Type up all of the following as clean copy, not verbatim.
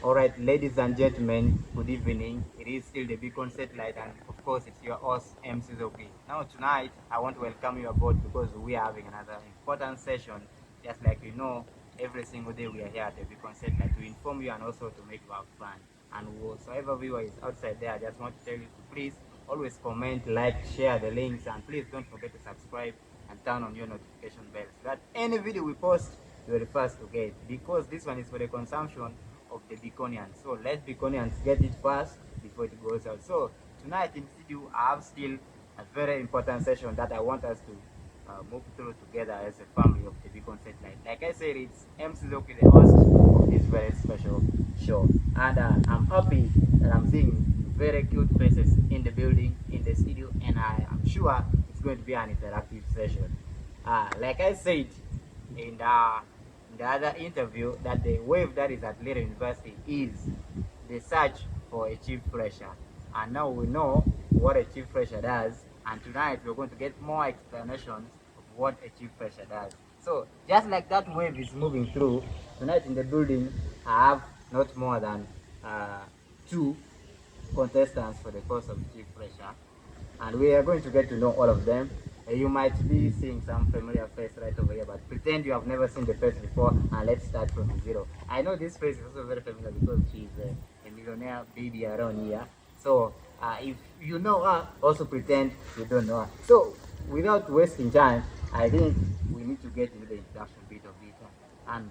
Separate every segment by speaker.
Speaker 1: All right, ladies and gentlemen, good evening. It is still the Beacon Satellite, and of course, it's your host, MC Zoki. Now, tonight, I want to welcome you aboard because we are having another important session. Just like you know, every single day we are here at the Beacon Satellite to inform you and also to make you have fun. And whatsoever viewer is outside there, I just want to tell you to please always comment, like, share the links, and please don't forget to subscribe and turn on your notification bell so that any video we post, you're the first to get. Because this one is for the consumption of the Beaconians. So let Beaconians get it first before it goes out. So tonight in studio, I have still a very important session that I want us to move through together as a family of the Beacon Satellite. Like I said, it's MC Zoki, the host of this very special show. And I'm happy that I'm seeing very cute faces in the building, in the studio, and I am sure it's going to be an interactive session. Like I said in the other interview, that the wave that is at Lira University is the search for a chief fresher. And now we know what a chief fresher does, and tonight we're going to get more explanations of what a chief fresher does. So just like that wave is moving through, tonight in the building I have not more than two contestants for the course of chief fresher, and we are going to get to know all of them. You might be seeing some familiar face right over here, but pretend you have never seen the face before, and let's start from the zero. I know this face is also very familiar because she's a millionaire baby around here. So if you know her, also pretend you don't know her. So without wasting time, I think we need to get into the introduction bit of it. And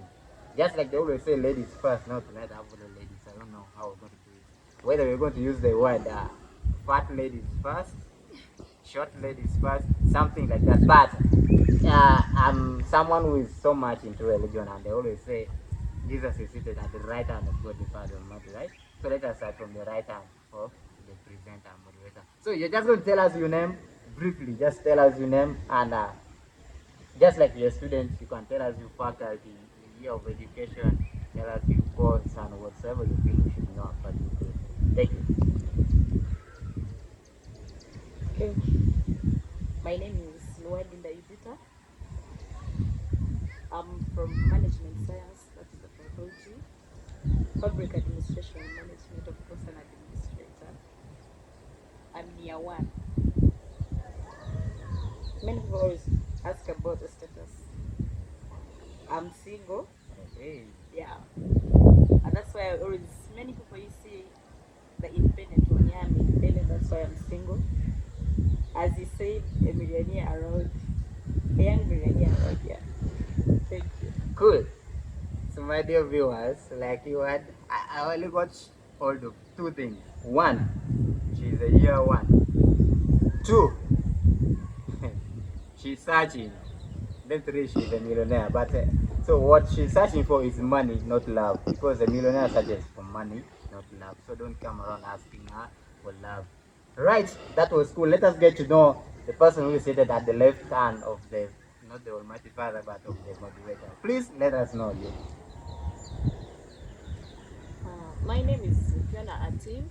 Speaker 1: just like they always say, ladies first. Now tonight I have all the ladies. I don't know how we're going to do it. Whether we're going to use the word fat ladies first, short ladies first, something like that. But I'm someone who is so much into religion, and they always say Jesus is seated at the right hand of God the Father Almighty, right? So let us start from the right hand of the presenter and moderator. So you're just going to tell us your name briefly. Just tell us your name, and just like your students, you can tell us your faculty, the year of education, tell us your course, and whatsoever you feel we should know about you. Thank you.
Speaker 2: Okay, my name is Lira University. I'm from Management Science, that is the faculty, Public Administration and Management, of course, an administrator. I'm year one. Many people always ask about the status. I'm single,
Speaker 1: Okay.
Speaker 2: yeah, and that's why I always, many people you see the independent one, yeah, I'm independent, that's why I'm single. As you said, a millionaire around, a young millionaire around, yeah. Thank you.
Speaker 1: Cool. So my dear viewers, like you had, I only got hold of two things. One, she's a year one. Two, she's searching. Then three, she's a millionaire. But so what she's searching for is money, not love. Because a millionaire searches for money, not love. So don't come around asking her for love. Right, that was cool. Let us get to know the person who is seated at the left hand of the, not the Almighty Father, but of the moderator. Please let us know you.
Speaker 2: My name is Fiona Atim.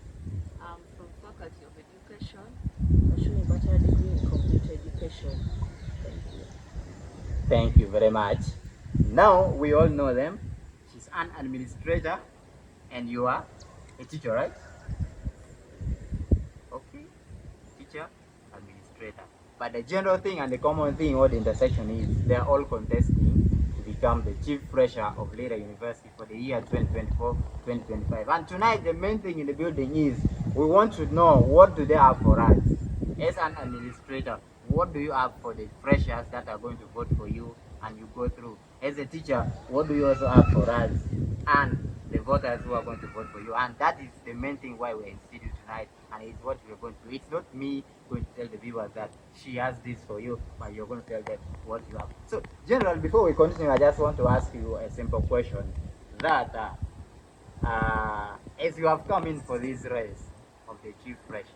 Speaker 2: I'm from Faculty of Education, pursuing bachelor degree in computer education. Thank you.
Speaker 1: Thank you very much. Now we all know them. She's an administrator and you are a teacher, right? Okay. Teacher, administrator. But the general thing and the common thing or the intersection is they're all contesting to become the chief fresher of Lira University for the year 2024-2025. And tonight the main thing in the building is we want to know what do they have for us. As an administrator, what do you have for the freshers that are going to vote for you and you go through? As a teacher, what do you also have for us and the voters who are going to vote for you? And that is the main thing why we're in studio tonight, and it's what we're going to do. It's not me going to tell the viewers that she has this for you, but you're going to tell them what you have. So, General, before we continue, I just want to ask you a simple question that as you have come in for this race of the chief fresher,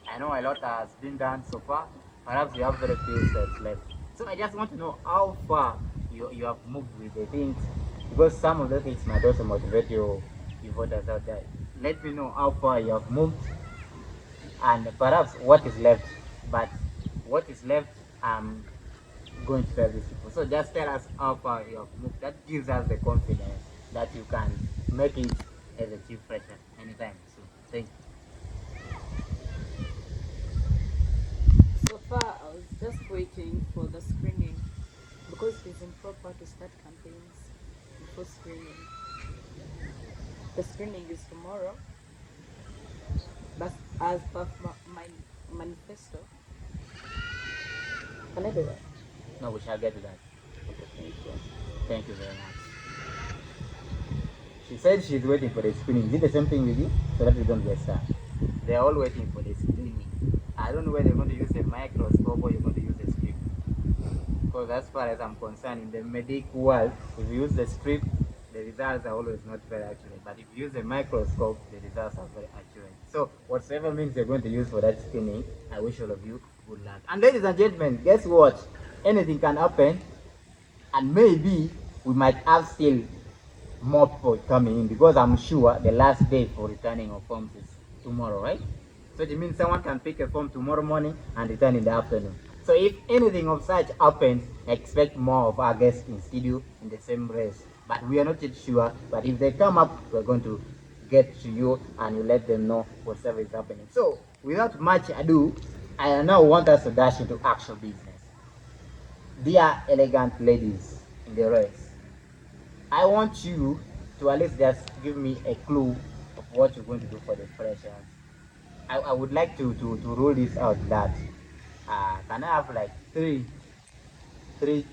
Speaker 1: I know a lot has been done so far. Perhaps you have very few steps left. So I just want to know how far you have moved with the things, because some of the things might also motivate you voters out there. Let me know how far you have moved and perhaps what is left. But what is left, I'm going to tell these people. So just tell us how far you have moved. That gives us the confidence that you can make it as a chief fresher anytime soon. Thank you.
Speaker 2: So far, I was just waiting for the screening because it is improper to start campaigns before screening. The screening is tomorrow, but as per my manifesto, can I do that?
Speaker 1: No, we shall get to that.
Speaker 2: Okay, thank you.
Speaker 1: Thank you very much. She said she's waiting for the screening. Is it the same thing with you? So that we don't get stuck. They're all waiting for the screening. I don't know whether you're going to use a microscope or you're going to use a strip. Because as far as I'm concerned, in the medical world, if you use the strip, the results are always not very accurate. But if you use a microscope, the results are very accurate. So whatever means you're going to use for that screening, I wish all of you good luck. And ladies and gentlemen, guess what? Anything can happen, and maybe we might have still more people coming in because I'm sure the last day for returning of forms is tomorrow, right? So it means someone can pick a form tomorrow morning and return in the afternoon. So if anything of such happens, expect more of our guests in studio in the same race. But we are not yet sure. But if they come up, we're going to get to you and you let them know whatever is happening. So without much ado, I now want us to dash into actual business. Dear elegant ladies in the race, I want you to at least just give me a clue of what you're going to do for the freshers. I would like to rule this out that can I have like three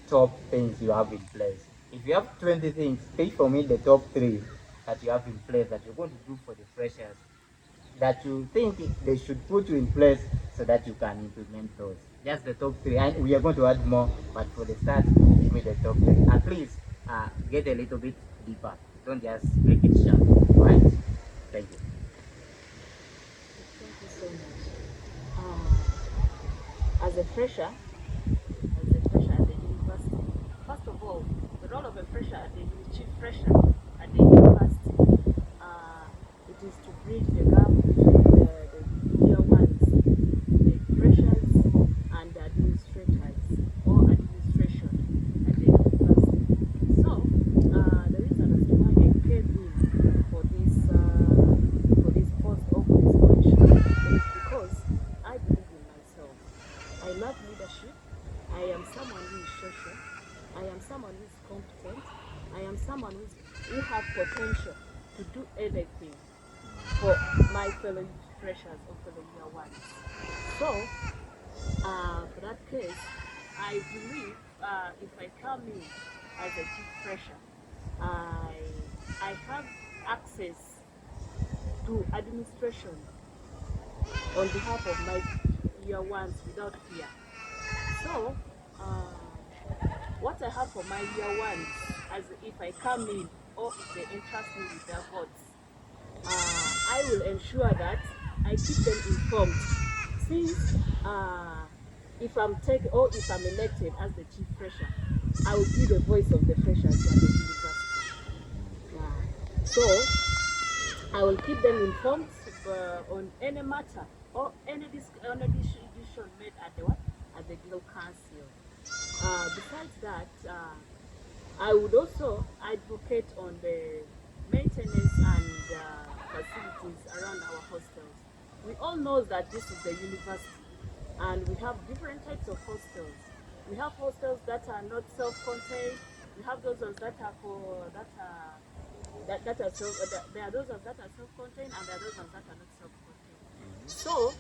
Speaker 1: top things you have in place? If you have 20 things, pick for me the top three that you have in place that you're going to do for the freshers that you think they should put you in place so that you can implement those. Just the top three. And we are going to add more, but for the start, give me the top three. And please get a little bit deeper. Don't just make it sharp. Right? Thank you.
Speaker 2: Thank you so much. As a fresher at the university, first of all, the role of a fresher at the chief fresher at the university, uh, it is to bridge the gap between the year ones, the freshers, and the administrators or administration at the university. So, the reason as to why I came in for this post or for this position is because I believe in myself. I love leadership. I am someone who is social. I am someone who is competent. I am someone who have potential to do anything for my fellow freshers or fellow year ones. So, for that case, I believe if I come in as a chief fresher, I I have access to administration on behalf of my year ones without fear. So, what I have for my year ones, as if I come in or if they entrust me with their votes, I will ensure that I keep them informed. Since if I'm taken or if I'm elected as the chief fresher, I will be the voice of the freshers at the university. So I will keep them informed on any matter or any decision made at the what at the Guild Council. Besides that, I would also advocate on the maintenance and facilities around our hostels. We all know that this is the university, and we have different types of hostels. We have hostels that are not self-contained. We have those ones that are for that are self. There are those ones that are self-contained, and there are those ones that are not self-contained. So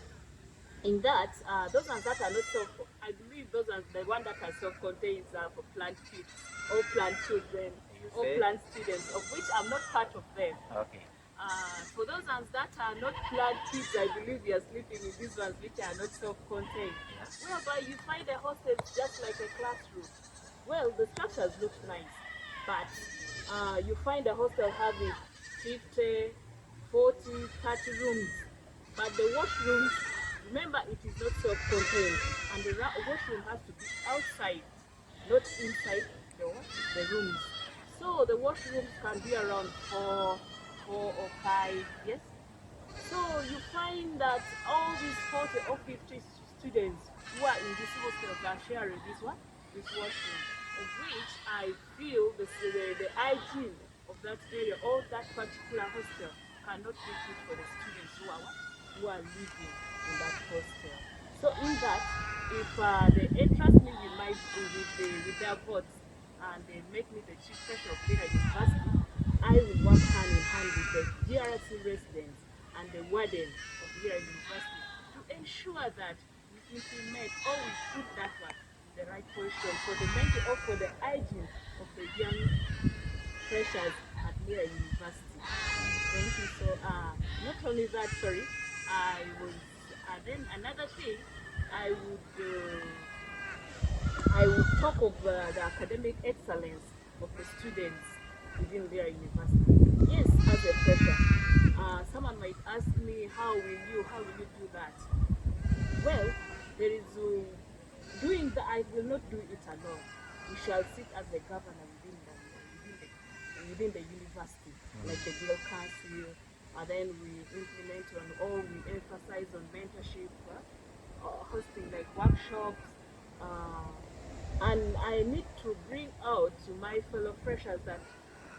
Speaker 2: in that, those ones that are not self, I believe those ones, the one that are self-contained are for plant kids or plant children
Speaker 1: You
Speaker 2: or
Speaker 1: say?
Speaker 2: plant students, of which I'm not part of them.
Speaker 1: Okay.
Speaker 2: For those ones that are not plant kids, I believe we are sleeping in these ones which are not self-contained, whereby you find a hostel just like a classroom. Well, the structures look nice, but you find a hostel having 50, 40, 30 rooms, but the washrooms, remember, it is not self-contained, and the washroom has to be outside, not inside the rooms. So the washrooms can be around four or five, yes. So you find that all these 40 or 50 students who are in this hostel are sharing this washroom, of which I feel the hygiene of that area or that particular hostel cannot be good for the students who are living in that hostel. So in that, if they entrust me with with their votes and they make me the chief pressure of Lira University, I will work hand in hand with the GRC residents and the warden of Lira University to ensure that we implement or we put that one in the right position for the mental or for the hygiene of the young freshers at Lira University. Thank you. So not only that, sorry, I was then another thing I would talk of the academic excellence of the students within Lira University. Yes, as a fresher, someone might ask me, how will you do that? Well, there is doing that. I will not do it alone. We shall sit as the governor within the university, like the Guild Council, and then we implement on or we emphasize on mentorship, hosting like workshops, and I need to bring out to my fellow freshers that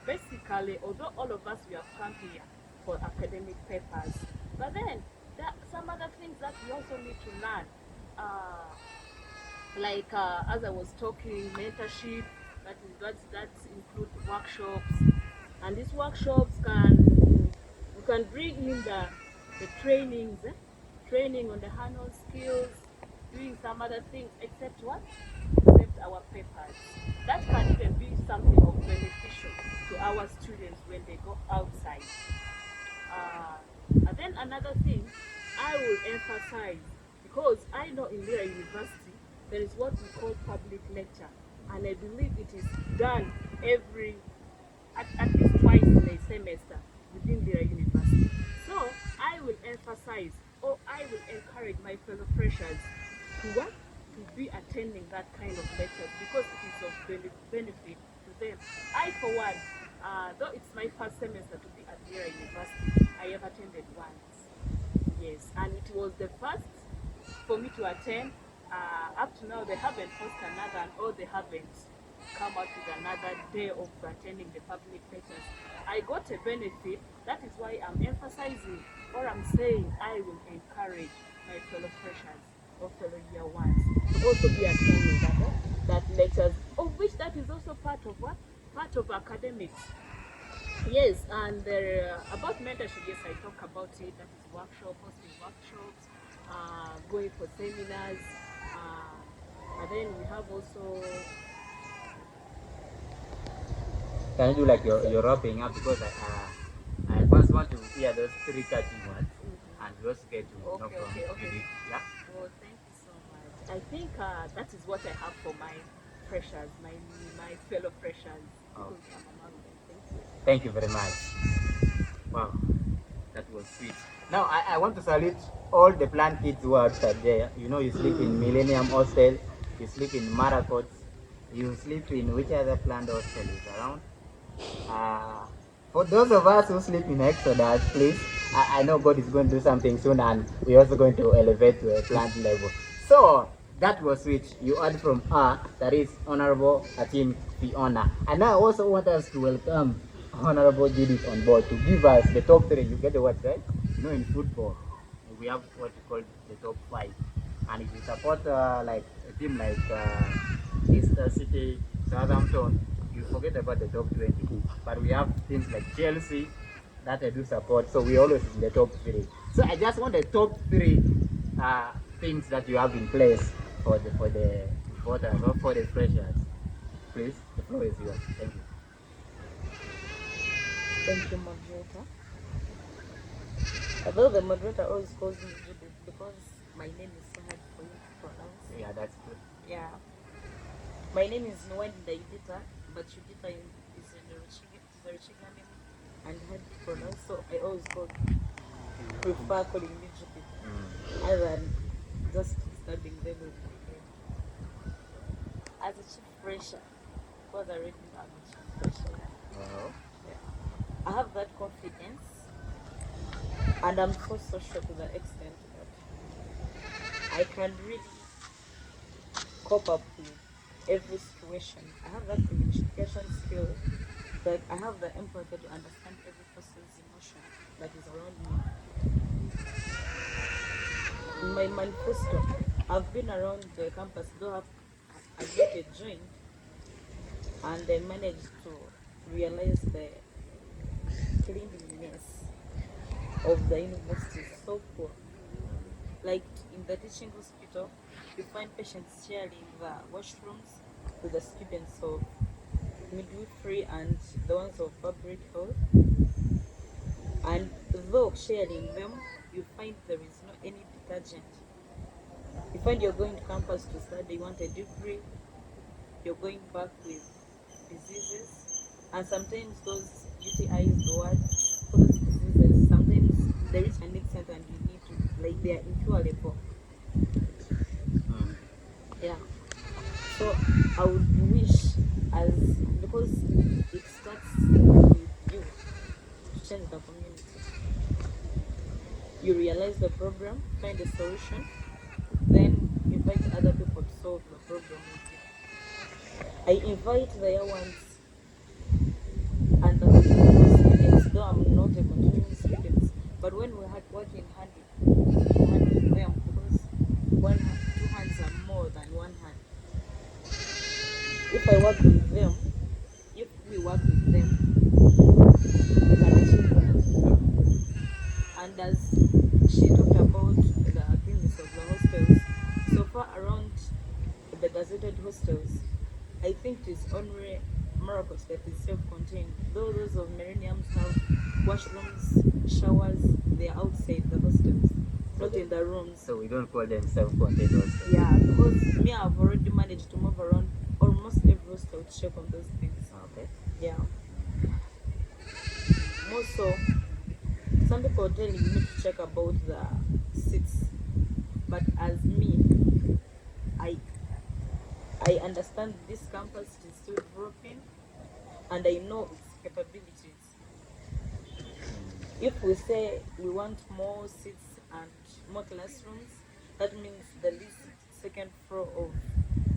Speaker 2: basically, although all of us we have come here for academic papers, but then there are some other things that we also need to learn. Like as I was talking, mentorship, that include workshops, and these workshops we can bring in the trainings, training on the handle skills, doing some other things, except what? Except our papers. That can even be something of beneficial to our students when they go outside. And then another thing I will emphasize, because I know in Lira University there is what we call public lecture, and I believe it is done at least twice in a semester within Lira University. So I will emphasize or I will encourage my fellow freshers to what? To be attending that kind of lectures because it is of benefit to them. I, for one, though it's my first semester to be at Lira University, I have attended once. Yes, and it was the first for me to attend. Up to now, they haven't hosted another, or they haven't come out with another day of attending the public lectures. I got a benefit. That is why I'm emphasizing, or I'm saying I will encourage my fellow freshers or fellow year ones to also be attending that lectures, of which that is also part of what? Part of academics. Yes, and about mentorship, yes, I talk about it. That is hosting workshops, going for seminars, and then we have also.
Speaker 1: Can you do like you're wrapping up because I first want to hear those three catchy ones and we also get to know from Judith. Yeah.
Speaker 2: Well, thank you so much. I think that is what I have for my freshers, my fellow freshers.
Speaker 1: Oh.
Speaker 2: I'm among them. Thank you.
Speaker 1: Thank you very much. Wow, that was sweet. Now I want to salute all the plant kids who are outside there. You know, you sleep in Millennium Hostel, you sleep in Maracots, you sleep in which other plant hostel is around. For those of us who sleep in Exodus, please, I know God is going to do something soon and we're also going to elevate to a plant level. So, that was sweet. You heard from her, that is Honorable Atim Fiona. And now I also want us to welcome Honorable Judith on board to give us the top three. You get the word, right? You know, in football, we have what we call the top five. And if you support like a team like Leicester City, Southampton, you forget about the top 20. But we have teams like Chelsea that I do support, so we always in the top three. So I just want the top three things that you have in place for the voters or for the freshers. Please, the floor is yours. Thank you.
Speaker 2: Thank you, moderator. Although the moderator always calls me Judith because my name is so hard for you to pronounce.
Speaker 1: Yeah, that's good.
Speaker 2: Yeah. My name is Nwenda Idita, but Judita is a Ruchiga name and hard to pronounce, so I always prefer calling me Judith other than just disturbing them with my name. As a chief fresher, because I already know I'm a chief fresher.
Speaker 1: Wow.
Speaker 2: Yeah. I have that confidence, and I'm so social to the extent that I can really cope up with every situation. I have that communication skill Like I have the empathy to understand every person's emotion that is around me. In my manifesto, I've been around the campus, though I've not yet joined, and I managed to realize the cleanliness of the university is so poor. Like in the teaching hospital, you find patients sharing the washrooms with the students of midwifery and the ones of public health. And though sharing them, you find there is no any detergent. You find you're going to campus to study, you want a degree, you're going back with diseases, and sometimes those UTIs, the word for those diseases, sometimes they reach an extent and you need to, like, they are incurable. Yeah. So I would wish, as because it starts with you to change the community. You realize the problem, find a solution, then invite other people to solve the problem with you. I invite the young ones and the continuing students, though I'm not a continuing student, but when we had working hand with them, because two hands are more than one hand. If I work with them, if we work with them, we can achieve that. And as she talked about the cleanliness of the hostels, so far around the gazetted hostels, I think it is only Marcos that is self-contained. Though those of Millenniums have washrooms, showers, they are outside the hostels, not in the rooms.
Speaker 1: So we don't call them self-contained hostels.
Speaker 2: Yeah, because me, I've already managed to move around almost every hostel to check on those things.
Speaker 1: Okay.
Speaker 2: Yeah. More so, some people telling me to check about the seats, but as me, I I understand this campus is still developing, and I know its capabilities. If we say we want more seats and more classrooms, that means the least second floor of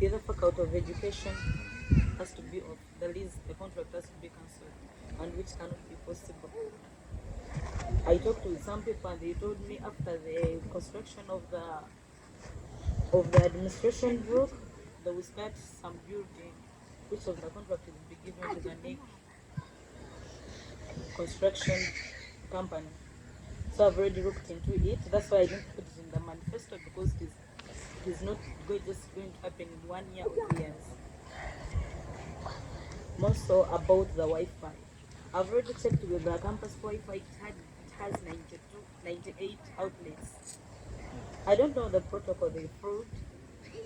Speaker 2: the other faculty of education has to be off. The lease, the contract has to be cancelled, and which cannot be possible. I talked with some people and they told me after the construction of the administration block, they will start some building, which of the contract will be given to the next construction company. So I've already looked into it. That's why I didn't put it in the manifesto, because it is not just going to happen in 1 year or 2 years. More so about the Wi-Fi. I've already checked with the campus Wi-Fi. It has 92, 98 outlets. I don't know the protocol they followed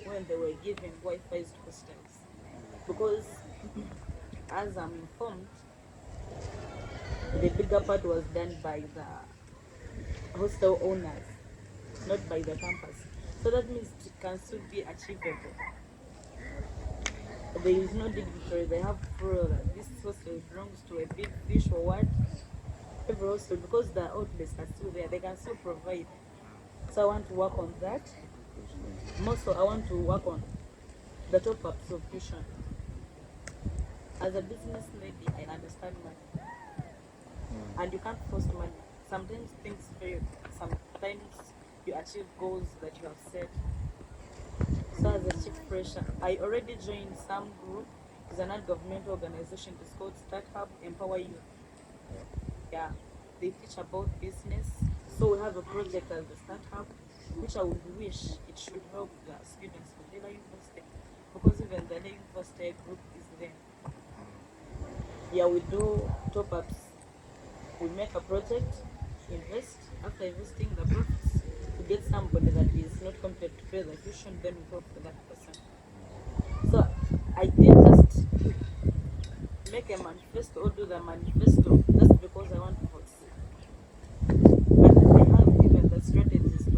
Speaker 2: when they were giving Wi-Fi's to hostels, because as I'm informed, the bigger part was done by the hostel owners, not by the campus. So that means it can still be achievable. There is no dignitary. They have proof that this hostel belongs to a big fish or what. Every hostel, because the outlets are still there, they can still provide. So I want to work on that. Also, I want to work on the top-ups of tuition. As a business lady, I understand money, and you can't force money. Sometimes things fail. Sometimes you achieve goals that you have set. So as a chief fresher, I already joined some group. It's an non-governmental organization. It's called Startup Empower Youth. Yeah, they teach about business. So we have a project as a startup, which I would wish it should help the students of Lira University, because even the Lira University group is there. Yeah, we do top-ups. We make a project, invest. After investing the profits, we get somebody that is not competent to pay the tuition, then we go for that person. So I didn't just make a manifesto or do the manifesto just because I want to vote. But I have even the strategies to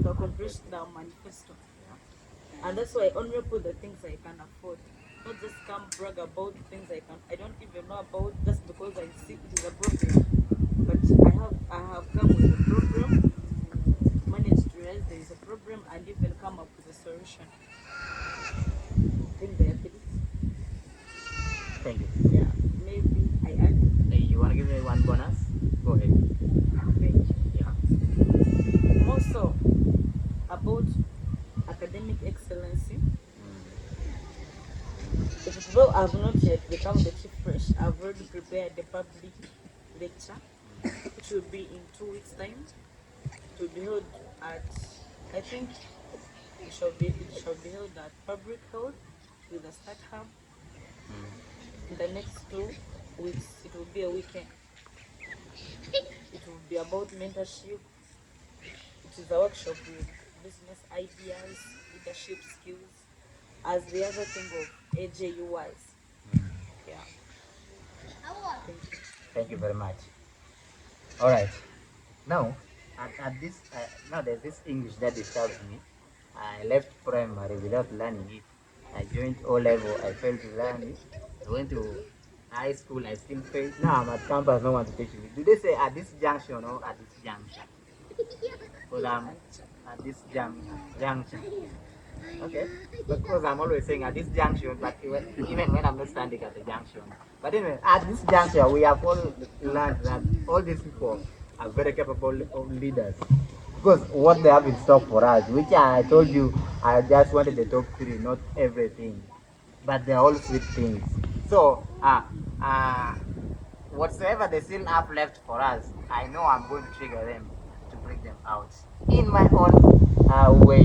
Speaker 2: accomplish the manifesto. And that's why I only put the things I can afford. Not just come brag about things I don't even know about, just because I see it is a problem. But I have come with a problem, managed to realize there is a problem, and even come up with a solution. I think they are finished.
Speaker 1: Thank you.
Speaker 2: Yeah, maybe I add.
Speaker 1: Hey, you want to give me one bonus? Go ahead.
Speaker 2: Thank you.
Speaker 1: Yeah.
Speaker 2: More so about academic excellency. Though I've not yet become the chief fresh, I've already prepared the public lecture, which will be in 2 weeks' time. It will be held at, I think, it shall be held at Public Health with a start hub. In the next 2 weeks, it will be a weekend. It will be about mentorship. It is a workshop with business ideas, leadership skills, as the other thing of AJUIs. Yeah. Thank you.
Speaker 1: Thank you very much. All right. Now, at this, now there's this English that disturbs me. I left primary without learning it. I joined O level, I failed to learn it. I went to high school, I still failed. Now I'm at campus, no one to teach me. Do they say at this junction or at this junction? Because I'm at this junction. Okay, because I'm always saying at this junction, but even when I'm not standing at the junction. But anyway, at this juncture, we have all learned that all these people are very capable of leaders. Because what they have in stock for us, which I told you, I just wanted the top three, not everything. But they're all sweet things. So, uh, whatsoever they still have left for us, I know I'm going to trigger them to bring them out in my own way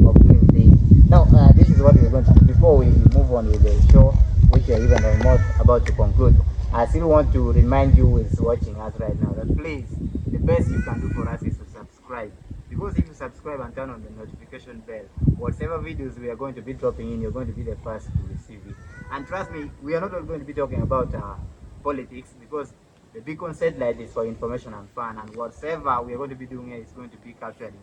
Speaker 1: of doing things. Now, this is what we're going to do before we move on with the show, which we're even almost about to conclude. I still want to remind you who is watching us right now that please, the best you can do for us is to subscribe. Because if you subscribe and turn on the notification bell, whatever videos we are going to be dropping in, you're going to be the first to receive it. And trust me, we are not only going to be talking about politics, because the Beacon satellite is for information and fun, and whatever we are going to be doing here is going to be culturally,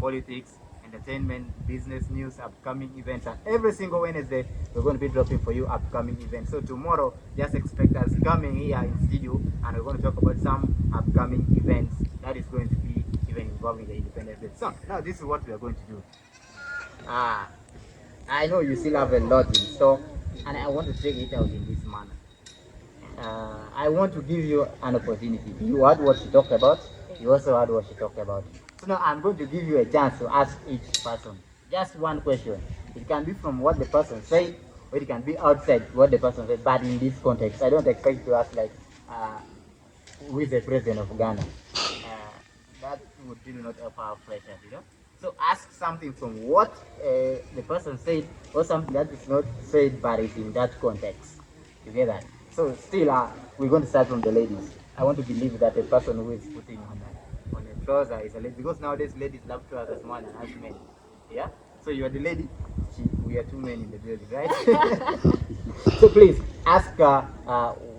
Speaker 1: politics, entertainment, business news, upcoming events, and every single Wednesday we're going to be dropping for you upcoming events. So tomorrow, just expect us coming here in studio, and we're going to talk about some upcoming events that is going to be even involving the independent bit. So now this is what we are going to do. I know you still have a lot in store, and I want to take it out in this manner. I want to give you an opportunity. You heard what she talked about. You also heard what she talked about. So now I'm going to give you a chance to ask each person just one question. It can be from what the person said, or it can be outside what the person said. But in this context, I don't expect you to ask like, who is the president of Ghana? That would really not help our pressure, you know. So ask something from what the person said, or something that is not said, but is in that context. You get that? So still, we're going to start from the ladies. I want to believe that the person who is putting on a trouser is a lady, because nowadays ladies love trousers more than us men. Yeah. So you are the lady. We are two men in the building, right? So please ask her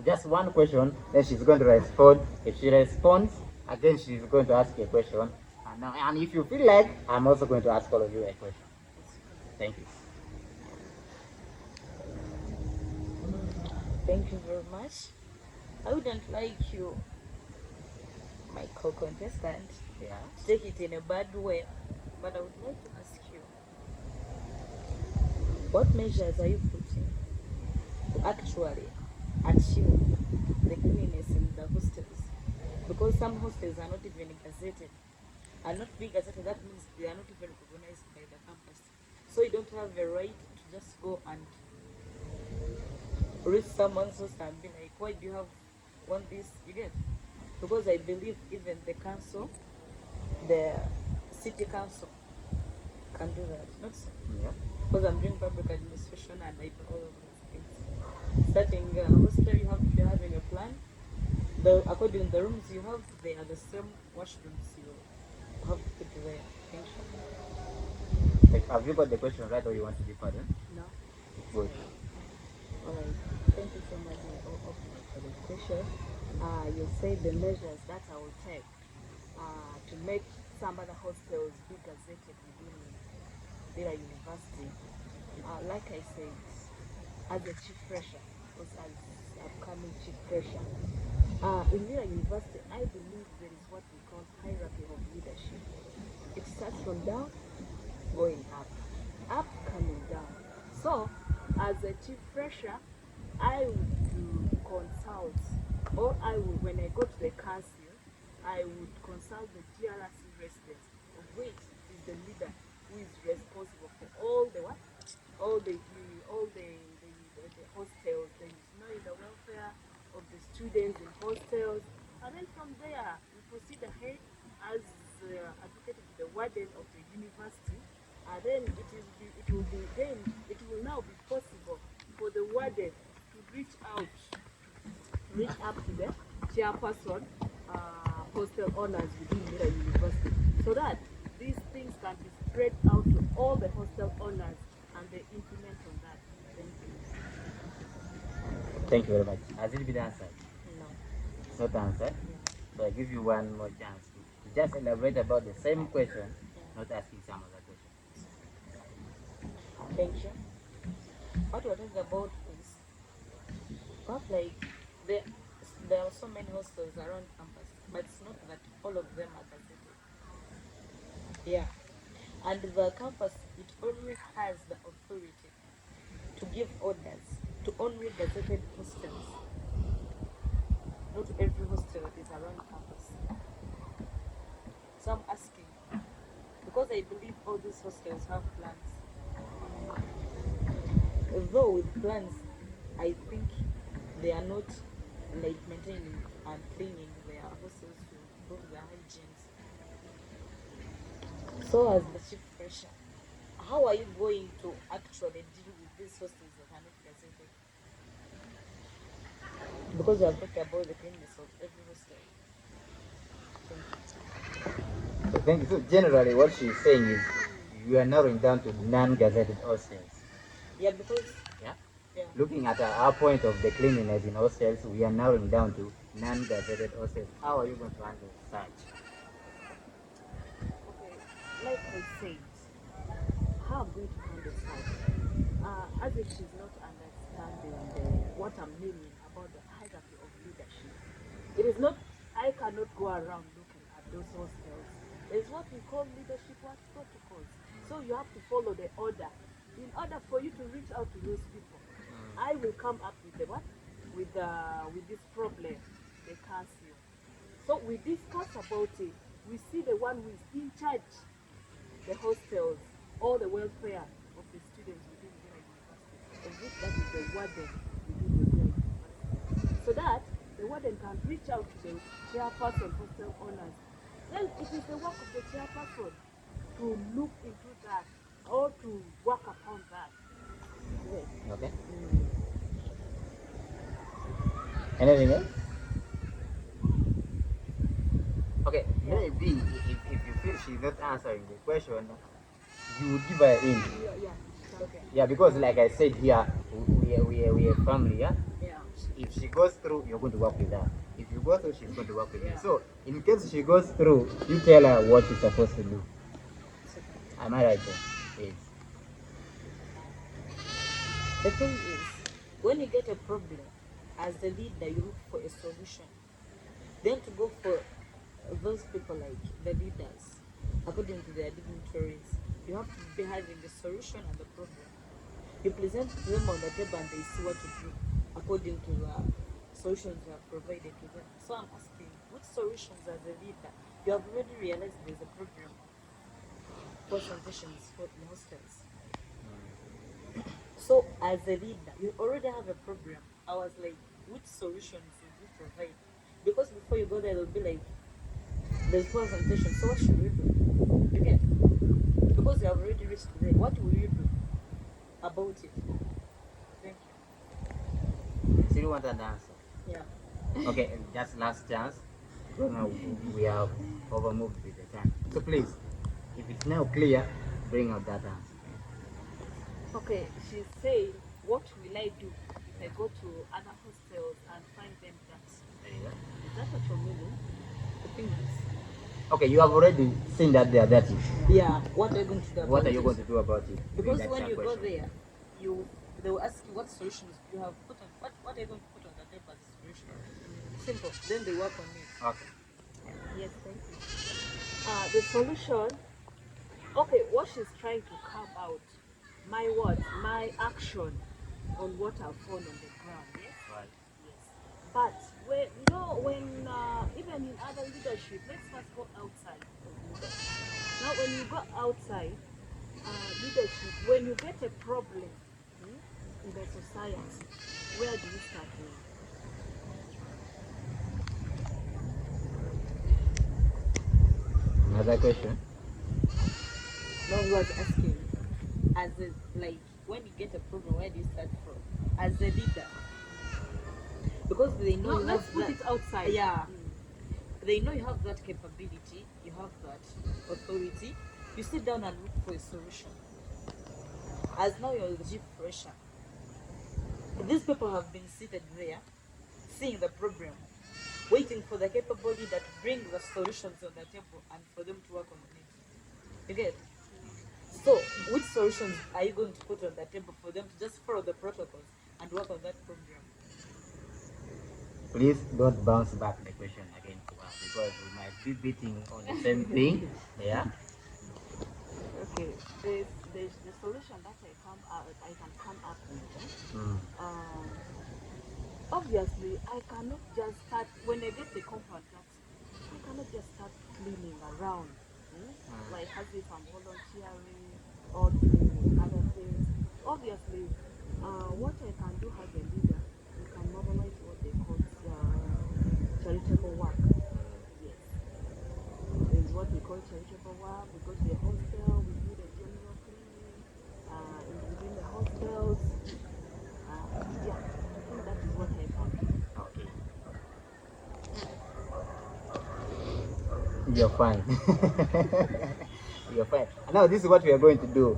Speaker 1: just one question. Then she's going to respond. If she responds, again she's going to ask you a question. And if you feel like, I'm also going to ask all of you a question. Thank you.
Speaker 2: Thank you very much. I wouldn't like you, my co-contestant,
Speaker 1: Yeah.
Speaker 2: to take it in a bad way, but I would like to ask you, what measures are you putting to actually achieve the cleanliness in the hostels? Because some hostels are not even gazetted. Are not being gazetted, that means they are not even recognized by the campus. So you don't have the right to just go and reach someone's house and be like, why do you have one this? You get? Because I believe even the council, the city council, can do that. Not so.
Speaker 1: Yeah.
Speaker 2: Because I'm doing public administration and I do all of those things. Starting hostel, you're having a plan. According to the rooms you have, they are the same washrooms you have put there. Thank you.
Speaker 1: Like, have you got the question right, or you want to be pardon?
Speaker 2: No.
Speaker 1: Good.
Speaker 2: All right. Thank you so much for the question. You say the measures that I will take to make some other hostels be gazetted within Lira University. Like I said, as a chief fresher, because as upcoming chief fresher, in Lira University, I believe there is what we call hierarchy of leadership. It starts from down, going up, up, coming down. So, as a chief fresher, I would consult, or when I go to the council, I would consult the GRC residents, of which is the leader who is responsible for all the what? All the hostels. There is the welfare of the students in hostels, and then from there we proceed ahead as advocated to the warden of the university, and then it will now be possible for the warden to reach up to the chairperson, hostel owners within Lira University, so that these things can be spread out to all the hostel owners and they implement on that. Thank you.
Speaker 1: Thank you very much. Has it been answered?
Speaker 2: No.
Speaker 1: It's not answered.
Speaker 2: Yeah.
Speaker 1: So I give you one more chance to just elaborate about the same question,
Speaker 2: Yeah.
Speaker 1: not asking some other question.
Speaker 2: Thank you. What we're talking about is not like there, there are so many hostels around campus, but it's not that all of them are gazetted. Yeah. And the campus, it only has the authority to give orders to only gazetted hostels. Not every hostel is around campus. So I'm asking, because I believe all these hostels have plans. Though with plans, I think they are not like maintaining and cleaning their hostels to improve their hygiene. So as the chief fresher, how are you going to actually deal with these hostels that are not gazetted? Because we have talked about the cleanliness of every hostel. Thank you.
Speaker 1: So thank you. So generally, what she's saying is you are narrowing down to non-gazetted hostels.
Speaker 2: Yeah, because
Speaker 1: Yeah.
Speaker 2: yeah.
Speaker 1: Looking at our point of the cleanliness in hostels, we are narrowing down to non-gazetted hostels. How are you going to handle such?
Speaker 2: Okay, like I said, how I'm going to handle such. As if she's not understanding what I'm meaning about the hierarchy of leadership. It is not, I cannot go around looking at those hostels. There's what we call leadership, what protocols. So you have to follow the order. In order for you to reach out to those people, I will come up with the what? With this problem, the council. So we discuss about it. We see the one who is in charge, the hostels, all the welfare of the students within Lira University, of which that is the warden within the Lira University. So that the warden can reach out to the chairperson, hostel owners. Then it is the work of the chairperson to look into that or to work upon that. Yes.
Speaker 1: Okay. Anything else? Okay.
Speaker 2: Yeah.
Speaker 1: Maybe if you feel she's not answering the question, you would give her in.
Speaker 2: Yeah. Okay.
Speaker 1: Yeah, because like I said here, we are family. Yeah.
Speaker 2: Yeah.
Speaker 1: If she goes through, you're going to work with her. If you go through, she's going to work with you.
Speaker 2: Yeah.
Speaker 1: So in case she goes through, you tell her what she's supposed to do. Am I right? Yes.
Speaker 2: The thing is, when you get a problem, as the leader, you look for a solution. Then to go for those people like the leaders, according to their dignitaries, you have to be having the solution and the problem. You present them on the table and they see what to do according to the solutions you have provided to them. So I'm asking, what solutions as a leader? You have already realized there's a problem for transitions for in hostels. So as a leader, you already have a program. I was like, which solutions would you provide? Because before you go there, they'll be like, there's poor sanitation. So what should we do? You get? Because you have already reached there. What will you do about it? Thank you.
Speaker 1: Still want an answer?
Speaker 2: Yeah.
Speaker 1: Okay, just last chance. Because now we have overmoved with the time. So please, if it's now clear, bring out that answer.
Speaker 2: Okay, she's saying, what will I do if I go to other hostels and find them dirty?
Speaker 1: There you go.
Speaker 2: Is that what you're meaning? The thing is,
Speaker 1: Okay, you have already seen that they are dirty.
Speaker 2: yeah, what are you going to do about
Speaker 1: What are you
Speaker 2: it?
Speaker 1: going to do about it?
Speaker 2: Because
Speaker 1: That's
Speaker 2: when
Speaker 1: your
Speaker 2: you go
Speaker 1: question.
Speaker 2: there, they will ask you what solutions you have put on. What are you going to put on the table as a solution? Simple. Then they work on it.
Speaker 1: Okay.
Speaker 2: Yes, thank you. The solution. Okay, what she's trying to carve out, my words, my action. on what have fallen on the ground. Yes.
Speaker 1: Right.
Speaker 2: Yes. But when even in other leadership, let's first go outside of leadership. Now, when you go outside leadership, when you get a problem in the society, where do you start from?
Speaker 1: Another question.
Speaker 2: No, he was asking, as a, like, when you get a problem, where do you start from? As a leader, because they know
Speaker 3: No,
Speaker 2: you
Speaker 3: let's
Speaker 2: have
Speaker 3: put
Speaker 2: that.
Speaker 3: it outside.
Speaker 2: Yeah, they know you have that capability, you have that authority. You sit down and look for a solution. As now you're the chief fresher, these people have been seated there, seeing the problem, waiting for the capability that bring the solutions on the table and for them to work on it. You get? So, which solutions are you going to put on the table for them to just follow the protocols and work on that program?
Speaker 1: Please don't bounce back the question again to us because we might be beating on the same thing. Yeah.
Speaker 3: Okay, the solution that I can come up with.
Speaker 1: Mm.
Speaker 3: Um, Obviously, I cannot just start when I get the compound tax. I cannot just start cleaning around, like as if I'm volunteering or doing other things. Obviously, what I can do as a leader, we can mobilize what they call charitable work. Yes, is what we call charitable work. We go to the hostel, we do the general cleaning within the hostels. Yeah, I think that is what I can do.
Speaker 1: Okay. You're fine. You're fine. Now, this is what we are going to do.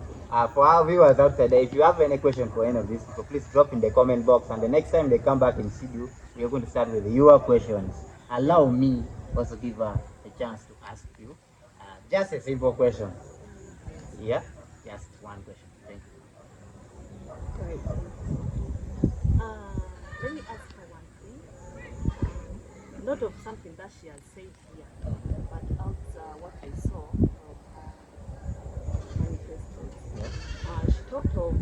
Speaker 1: For our viewers outside there, if you have any question for any of these people, please drop in the comment box. And the next time they come back in studio, we are going to start with your questions. Allow me also give her a chance to ask you just a simple question. Yeah? Just one question. Thank
Speaker 3: Right, thank you. Let me ask her one thing. Not of something that she has said here, but out what I saw from her manifestos.
Speaker 1: you. Yeah.
Speaker 3: She talked of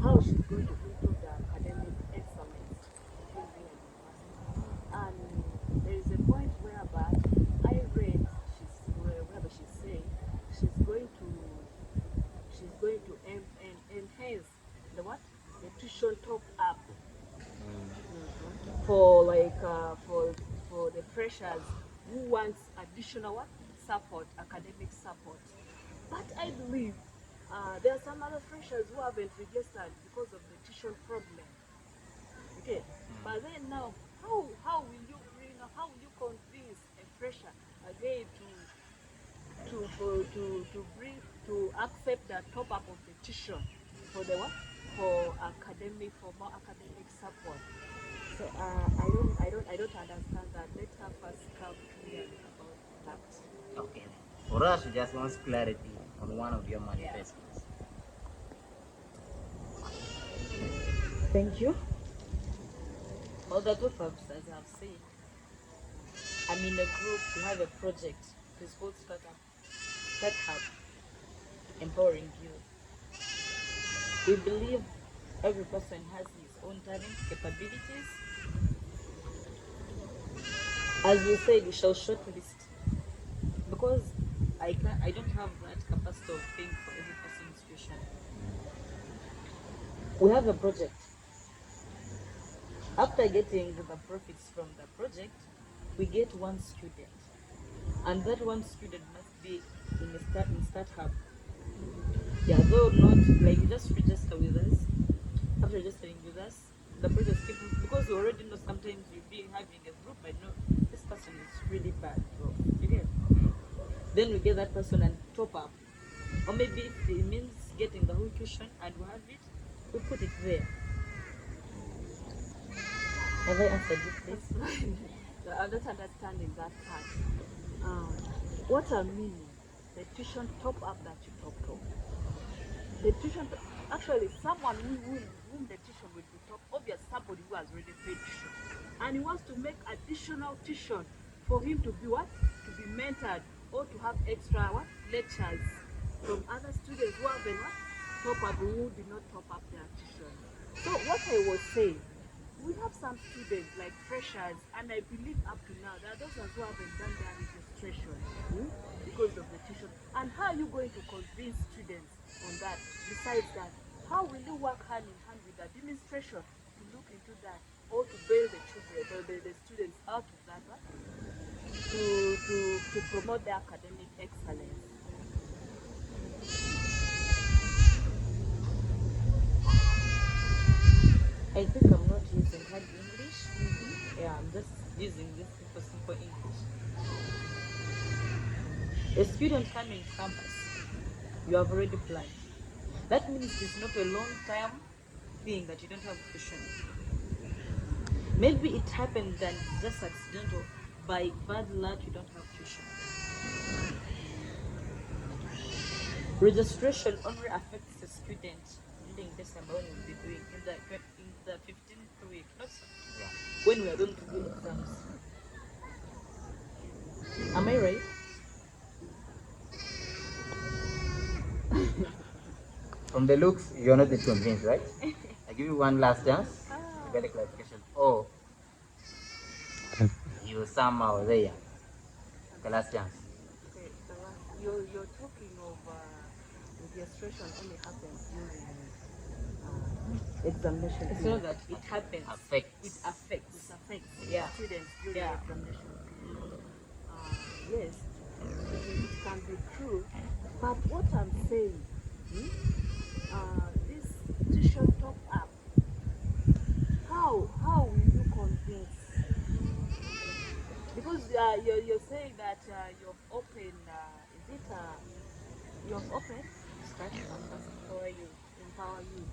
Speaker 3: how she's going to improve the academic excellence within Lira University. And there is a point whereby I read whereby she's saying she's going to enhance the what? The tuition top up for the freshers who wants additional what? Support, academic support. But I believe there are some other freshers who haven't registered because of the tuition problem. Okay, but then now, how will you convince a fresher again to bring to accept the top up of the tuition for the what? For more academic support. So I don't understand that. Let her first come clear about that.
Speaker 1: Okay. For us, she just wants clarity on one of your
Speaker 2: Yeah.
Speaker 1: manifestos.
Speaker 2: Thank you. Well, the top ups, as I've said, I'm in a group. We have a project. It's called Startup, empowering youth. We believe every person has his own talent, capabilities. As we said, we shall shortlist because I don't have that capacity of paying for every person's tuition. We have a project. After getting the profits from the project, we get one student, and that one student must be in Start Hub. Yeah, though not like you just register with us. After registering with us, the project keep because we already know sometimes you'll be having a group. I know this person is really bad, bro. You get? Then we get that person and top up, or maybe if it means getting the whole tuition and we have it, we put it there. Have I answered you, please?
Speaker 3: So I'm not understanding that part. Um, what I mean, the tuition top up that you talked of. The tuition, actually, someone whom the tuition will be top, obviously somebody who has already paid tuition, and he wants to make additional tuition for him to be what? To be mentored or to have extra what? Lectures from other students who have been what? Top up, who did not top up their tuition. So what I was saying, we have some students like freshers, and I believe up to now there are those ones who haven't done their registration because of the tuition. And how are you going to convince students on that? Besides that, how will you work hand in hand with administration to look into that or to bail the children or the students out of that to promote their academic excellence?
Speaker 2: I think I'm not using hard English. Yeah, I'm just using this simple English. A student coming to campus, you have already planned. That means it's not a long time thing that you don't have tuition. Maybe it happened that it's just accidental. By bad luck, you don't have tuition. Registration only affects the student during December when we'll be doing in the 15th week, not
Speaker 1: Yeah.
Speaker 2: when we are going to do exams. Am I right?
Speaker 1: From the looks, you're not yet convinced, right? I give you one last chance to get a clarification. Oh, you somehow there. The last chance.
Speaker 3: Okay, you're talking of registration only happens during examination
Speaker 2: It's
Speaker 3: period.
Speaker 2: not that it happens.
Speaker 1: Affects.
Speaker 2: It affects.
Speaker 3: It affects
Speaker 2: Yeah.
Speaker 3: students during
Speaker 2: Yeah.
Speaker 3: examination period. Yes, it can be true, but what I'm saying, this tuition top up, how will you convince? Because you're saying that you've opened, is it you've opened?
Speaker 2: Start campus. How are you?
Speaker 3: Empower you.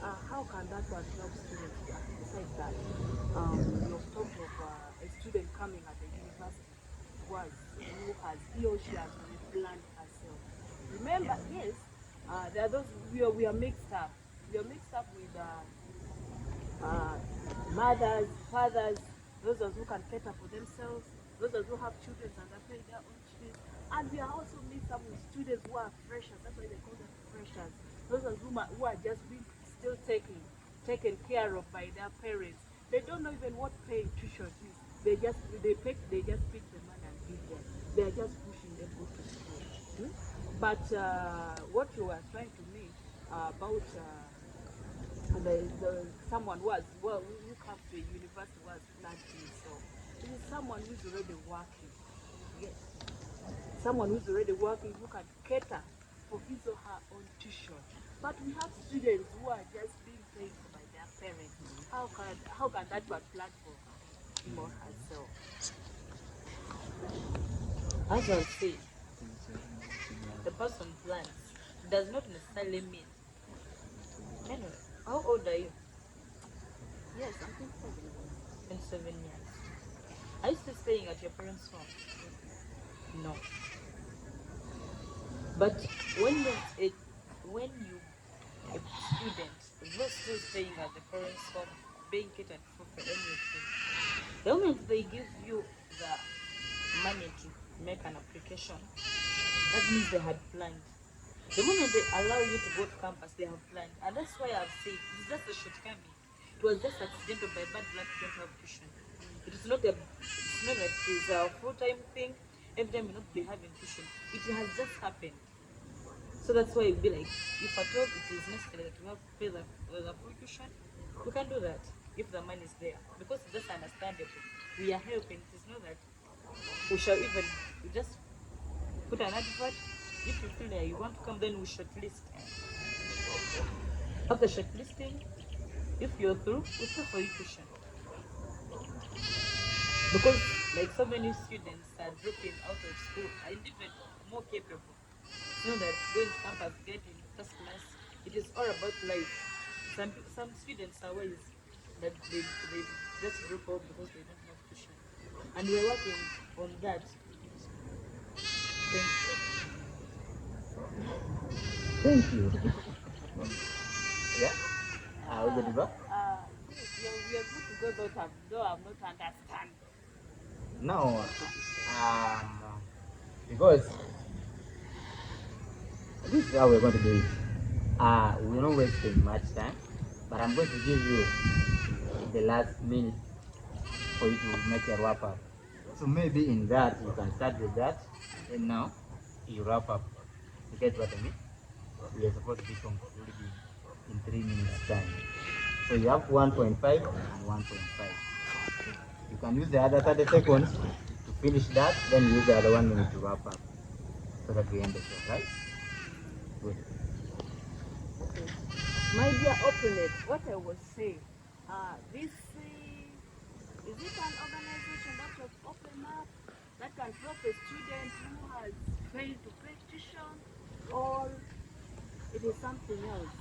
Speaker 3: How can that one help students? Besides that, you've talked of a student coming at the university who has he or she has already planned herself. Remember, yes, there are those we are mixed up. We are mixed up with mothers, fathers, those who can cater for themselves, those who have children and they pay their own fees. And we are also mixed up with students who are freshers. That's why they call them freshers. Those who are just being still taken care of by their parents. They don't know even what paying tuition is. They just pick the money and give them. They are just pushing them go to school. But what you were trying to mean about someone who comes to a university who has planned himself. This is someone who's already working. Yes. Someone who's already working who can cater for his or her own tuition. But we have students who are just being paid for by their parents. How can that one plan for him or herself?
Speaker 2: As I say, the person plans does not necessarily mean. Anyway, how old are you?
Speaker 3: Yes, I think so.
Speaker 2: 27 years. Are you still staying at your parents' home? No. But when a student was still staying at the parents' home, being catered for everything, the moment they give you the money to make an application, that means they had planned. The moment they allow you to go to campus, they have planned. And that's why I've said it's just a shortcoming. It was just accidental by bad luck you don't have tuition. It's not that it is a full-time thing. Every time you not be having tuition. It has just happened. So that's why it'd be like, if at all it is necessary that we have to pay the full tuition, we can do that if the money is there. Because it's just understandable. We are helping. It is not that we shall even we just put an advert. If you feel that you want to come, then we shortlist. After shortlisting, if you're through, we pay for you tuition. Because like so many students are dropping out of school and even more capable. You know that going to campus, getting first class, it is all about life. Some students are wise that they just drop out because they don't have tuition. And we're working on that. Thank you.
Speaker 1: Thank you. Yeah. We good to go?
Speaker 3: We are good to go, though I'm not understand.
Speaker 1: No. Because this is how we're going to do it. We're not wasting much time. but I'm going to give you the last minute for you to make a wrap up. So maybe in that you can start with that, and now you wrap up. You get what I mean? We are supposed to be concluding in 3 minutes time. So you have 1.5 and 1.5. You can use the other 30 seconds to finish that, then use the other 1 minute to wrap up so that we end the show, right? Good.
Speaker 3: Okay. My dear opponent, what I was saying, this is it an organization that was opened up that can help a student who has failed to pay tuition, or it is something else?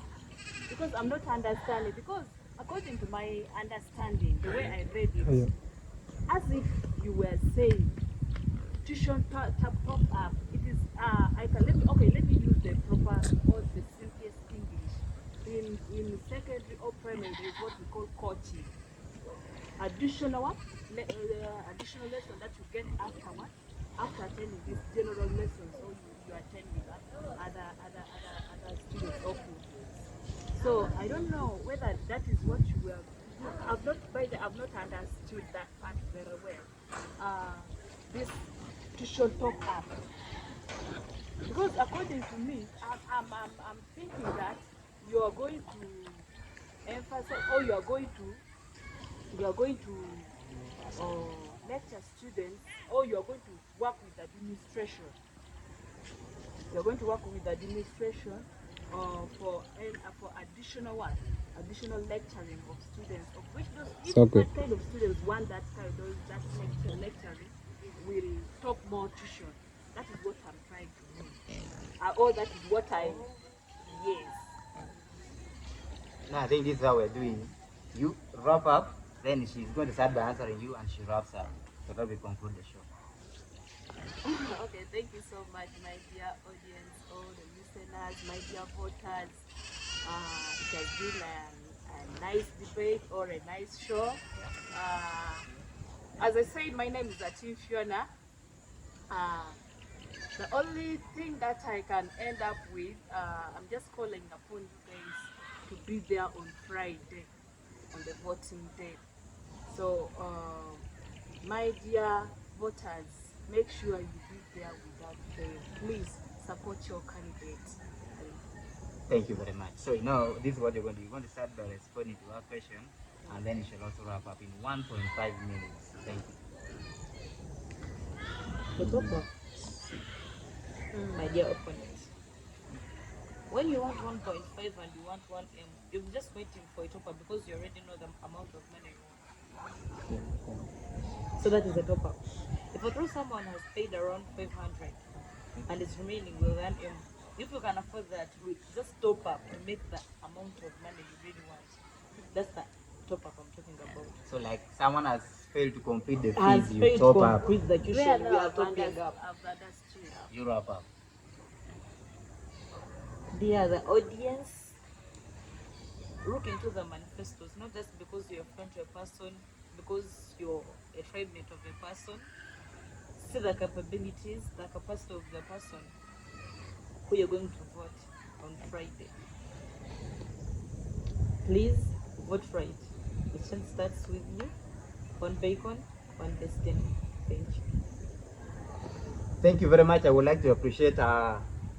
Speaker 3: Because I'm not understanding. Because according to my understanding, the way I read it, as if you were saying tuition top up. It is I can let me use the proper or the simplest English. In secondary or primary, there is what we call coaching. Additional what? Additional lesson that you get after what? After attending this general lesson, so you attend with other students or pupils. So I don't know whether that is what you were. I've not understood that part very well. This tuition top up, because according to me, I'm thinking that you are going to emphasize, or you are going to lecture students, or you are going to work with administration. You're going to work with administration for additional what? Additional lecturing of students, of which those, if
Speaker 4: Okay.
Speaker 3: that kind of students want that lecturing, will talk more tuition. That is what I'm trying to mean. Or that is what I yes.
Speaker 1: Now I think this is how we're doing. You wrap up, then she's going to start by answering you, and she wraps up. So that we conclude the show.
Speaker 3: Okay, thank you so much, my dear audience, all the listeners, my dear voters. It has been a nice debate or a nice show. As I said, my name is Atin Fiona. The only thing that I can end up with, I'm just calling upon you guys to be there on Friday, on the voting day. So, my dear voters, make sure you be there without fail. Please support your candidate.
Speaker 1: Thank you very much. So now this is what you're going to do. You're going to start by responding to our question, and then you shall also wrap up in 1.5 minutes. Thank you.
Speaker 2: My dear opponent, when you want 1.5 and you want 1M, you're just waiting for a top up because you already know the amount of money you want. So that is a top up. If at all someone has paid around 500 and it's remaining with 1M, if you can afford that, we just top up to make the amount of money you really want. That's the top up I'm talking about.
Speaker 1: So like someone has failed to complete the
Speaker 2: Has
Speaker 1: fees, you
Speaker 2: failed
Speaker 1: top
Speaker 2: to
Speaker 1: up.
Speaker 2: complete the tuition, we are topping up.
Speaker 3: I've understood.
Speaker 1: You wrap up.
Speaker 2: Dear the audience, look into the manifestos, not just because you're a friend to a person, because you're a tribe mate of a person. See the capabilities, the capacity of the person who you're going to vote on Friday. Please vote right. The chance starts with you. One bacon, one destiny. Thank you.
Speaker 1: Thank you very much. I would like to appreciate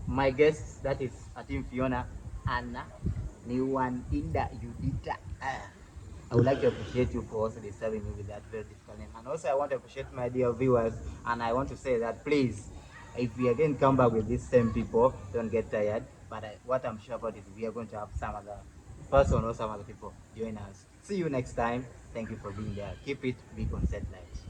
Speaker 1: my guests, that is Atim Fiona, Anna, Niwan, Inda, Judita. I would like to appreciate you for also disturbing me with that very difficult name. And also I want to appreciate my dear viewers, and I want to say that please, if we again come back with these same people, don't get tired. But what I'm sure about is we are going to have some other person or some other people join us. See you next time. Thank you for being there. Keep it big on set light.